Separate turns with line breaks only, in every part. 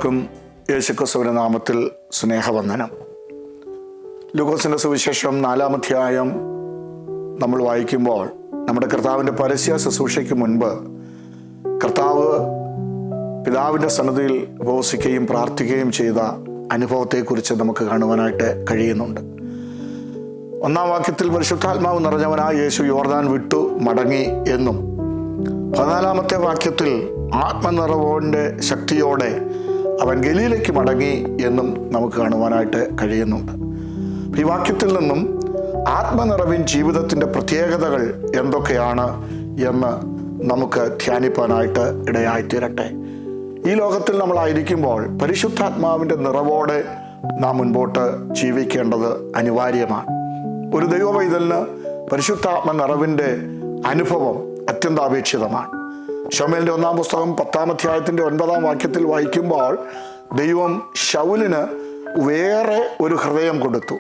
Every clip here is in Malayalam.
ഏവർക്കും യേശുക്രിസ്തുവിന്റെ നാമത്തിൽ സ്നേഹവന്ദനം. ലൂക്കോസിന്റെ സുവിശേഷം 4-ാം അധ്യായം നമ്മൾ വായിക്കുമ്പോൾ നമ്മുടെ കർത്താവിൻ്റെ പരസ്യ ശുശ്രൂഷയ്ക്ക് മുൻപ് കർത്താവ് പിതാവിൻ്റെ സന്നിധിയിൽ ഉപവസിക്കുകയും പ്രാർത്ഥിക്കുകയും ചെയ്ത അനുഭവത്തെക്കുറിച്ച് നമുക്ക് കാണുവാനായിട്ട് കഴിയുന്നുണ്ട്. 1-ാം വാക്യത്തിൽ പരിശുദ്ധാത്മാവ് നിറഞ്ഞവനായ യേശു യോർദാൻ വിട്ടു മടങ്ങി എന്നും 14-ാമത്തെ വാക്യത്തിൽ ആത്മനിറവിൻ്റെ ശക്തിയോടെ അവൻ ഗലീലയ്ക്ക് മടങ്ങി എന്നും നമുക്ക് കാണുവാനായിട്ട് കഴിയുന്നുണ്ട്. ഈ വാക്യത്തിൽ നിന്നും ആത്മനിറവിൻ ജീവിതത്തിൻ്റെ പ്രത്യേകതകൾ എന്തൊക്കെയാണ് എന്ന് നമുക്ക് ധ്യാനിപ്പാനായിട്ട് ഇടയായിത്തീരട്ടെ. ഈ ലോകത്തിൽ നമ്മളായിരിക്കുമ്പോൾ പരിശുദ്ധാത്മാവിൻ്റെ നിറവോടെ നാം മുൻപോട്ട് ജീവിക്കേണ്ടത് അനിവാര്യമാണ്. ഒരു ദൈവപൈതലിന് പരിശുദ്ധാത്മ നിറവിൻ്റെ അനുഭവം അത്യന്താപേക്ഷിതമാണ്. ശമൂവേലിന്റെ 1-ാം പുസ്തകം 10-ാം അധ്യായത്തിന്റെ 9-ാം വാക്യത്തിൽ വായിക്കുമ്പോൾ ദൈവം ശൗലിന് വേറെ ഒരു ഹൃദയം കൊടുത്തു.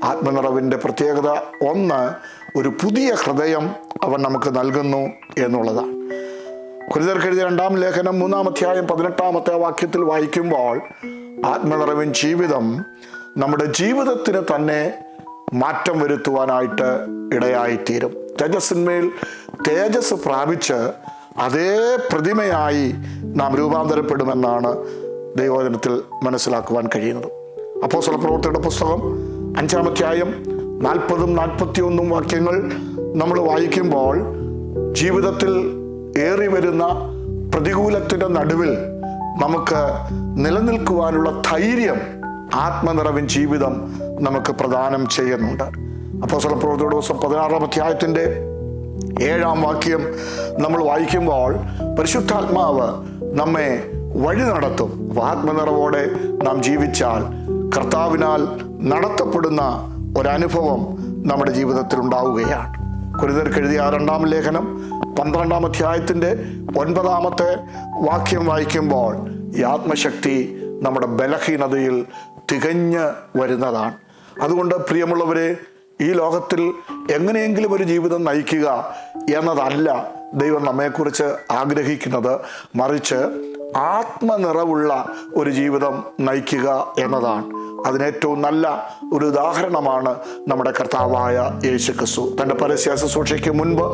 ആത്മനിറവിൻ്റെ പ്രത്യേകത ഒന്ന്, ഒരു പുതിയ ഹൃദയം അവൻ നമുക്ക് നൽകുന്നു എന്നുള്ളതാണ്. കൊരിന്ത്യർക്ക് എഴുതിയ 2-ാം ലേഖനം 3-ാം അധ്യായം 18-ാമത്തെ വാക്യത്തിൽ വായിക്കുമ്പോൾ ആത്മനിറവിൻ ജീവിതം നമ്മുടെ ജീവിതത്തിന് തന്നെ മാറ്റം വരുത്തുവാനായിട്ട് ഇടയായിത്തീരും. തേജസ്സിന്മേൽ തേജസ് പ്രാപിച്ച് അതേ പ്രതിമയായി നാം രൂപാന്തരപ്പെടുമെന്നാണ് ദൈവവചനത്തിൽ മനസ്സിലാക്കുവാൻ കഴിയുന്നത്. അപ്പോസ്തലപ്രവൃത്തിയുടെ പുസ്തകം 5-ാം അധ്യായം 40-ഉം 41-ഉം വാക്യങ്ങൾ നമ്മൾ വായിക്കുമ്പോൾ ജീവിതത്തിൽ ഏറി വരുന്ന പ്രതികൂലത്തിൻ്റെ നടുവിൽ നമുക്ക് നിലനിൽക്കുവാനുള്ള ധൈര്യം ആത്മനിറവിൻ ജീവിതം നമുക്ക് പ്രദാനം ചെയ്യുന്നുണ്ട്. അപ്പോസ്തലപ്രവൃത്തിയുടെ പുസ്തകം 16-ാം അധ്യായത്തിൻ്റെ 7-ാം വാക്യം നമ്മൾ വായിക്കുമ്പോൾ പരിശുദ്ധാത്മാവ് നമ്മെ വഴി നടത്തും. ആത്മനിറവോടെ നാം ജീവിച്ചാൽ കർത്താവിനാൽ നടത്തപ്പെടുന്ന ഒരനുഭവം നമ്മുടെ ജീവിതത്തിൽ ഉണ്ടാവുകയാണ്. കൊരിന്ത്യർക്ക് എഴുതിയ 2-ാം ലേഖനം 12-ാം അധ്യായത്തിൻ്റെ 9-ാമത്തെ വാക്യം വായിക്കുമ്പോൾ ഈ ആത്മശക്തി നമ്മുടെ ബലഹീനതയിൽ തികഞ്ഞ് വരുന്നതാണ്. അതുകൊണ്ട് പ്രിയമുള്ളവരെ, ഈ ലോകത്തിൽ എങ്ങനെയെങ്കിലും ഒരു ജീവിതം നയിക്കുക എന്നതല്ല ദൈവം നമ്മെക്കുറിച്ച് ആഗ്രഹിക്കുന്നത്, മറിച്ച് ആത്മനിറവുള്ള ഒരു ജീവിതം നയിക്കുക എന്നതാണ്. അതിനേറ്റവും നല്ല ഒരു ഉദാഹരണമാണ് നമ്മുടെ കർത്താവായ യേശുക്രിസ്തു. തൻ്റെ പരസ്യ ശുശ്രൂഷയ്ക്ക് മുൻപ്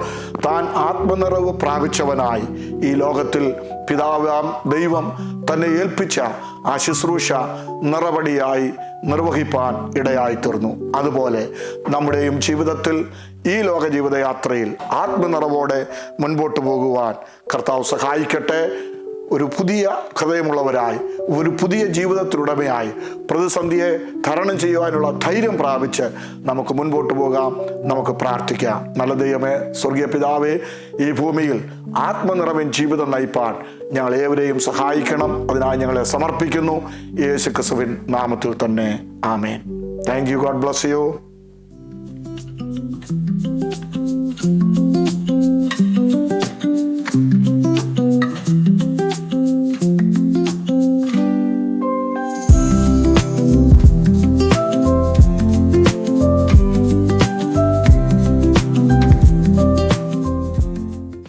താൻ ആത്മനിറവ് പ്രാപിച്ചവനായി ഈ ലോകത്തിൽ പിതാവാം ദൈവം തന്നെ ഏൽപ്പിച്ച ആ ശുശ്രൂഷ നിറപടിയായി നിർവഹിപ്പാൻ ഇടയായിത്തീർന്നു. അതുപോലെ നമ്മുടെയും ജീവിതത്തിൽ ഈ ലോക ജീവിതയാത്രയിൽ ആത്മനിറവോടെ മുൻപോട്ട് പോകുവാൻ കർത്താവ് സഹായിക്കട്ടെ. ഒരു പുതിയ ഹൃദയമുള്ളവരായി, ഒരു പുതിയ ജീവിതത്തിനുടമയായി പ്രതിസന്ധിയെ തരണം ചെയ്യുവാനുള്ള ധൈര്യം പ്രാപിച്ച് നമുക്ക് മുൻപോട്ട് പോകാം. നമുക്ക് പ്രാർത്ഥിക്കാം. നല്ല ദൈവമേ, സ്വർഗീയ പിതാവേ, ഈ ഭൂമിയിൽ ആത്മനിറവിൻ ജീവിതം നയിപ്പാൻ ഞങ്ങൾ ഏവരെയും സഹായിക്കണം. അതിനായി ഞങ്ങളെ സമർപ്പിക്കുന്നു. യേശുക്രിസ്തുവിൻ നാമത്തിൽ തന്നെ. ആമേൻ. Thank you. God bless U.